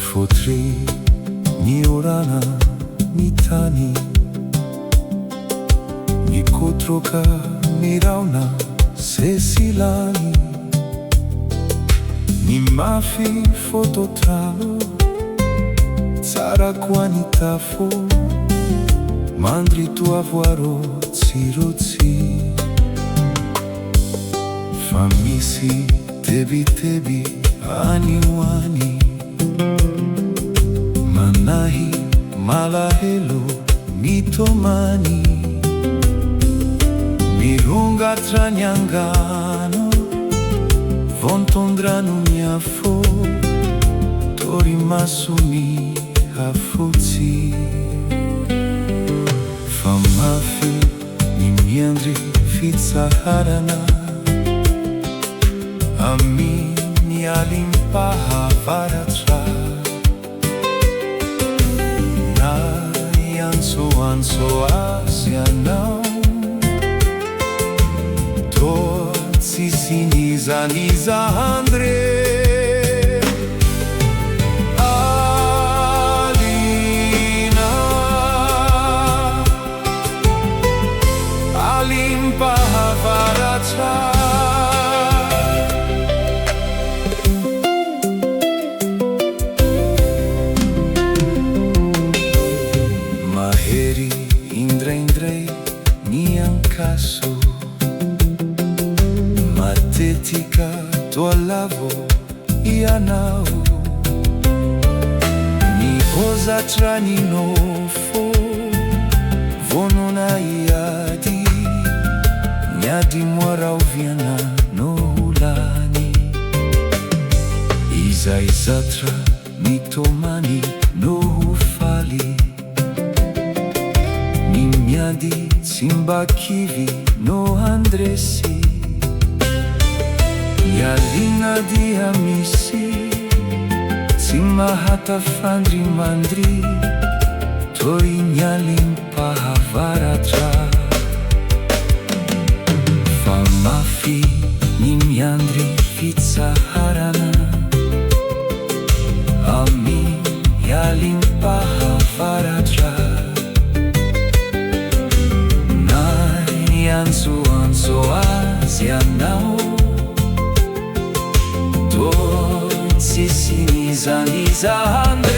fotri ni orana ni tany, mikotroka ny raona se silany, ny mafy fototrano tsara koa ny tafo, mandry toavoaro tsirotsy. Fa misy tebiteby any ho any, manahy malahelo mitomany, mirongatra ny angano vontondrano miafo, torimasony hafotsy. Fa mafy ny miandry fitsaharana, amin'ny alimpahavaratra, na iantsoantso azy anao, toa tsy sinizaniza andre. Alina, alimpahavaratra, indraindray ny ankaso, matetika toa lavo ianao, ny ozatra ny nofo vonona iady, ny ady moaraoviana no lany, izay zatra mitomany no faly, miady tsy mba kivy no andresy, ialina dia misy tsy mahatafandry mandry, toy ny alimpahavaratra. Fa mafy ny miandry fitsaharana, amin'ny alimpahavaratra, antsoantso azy anao, toa tsy sinizaniza andre.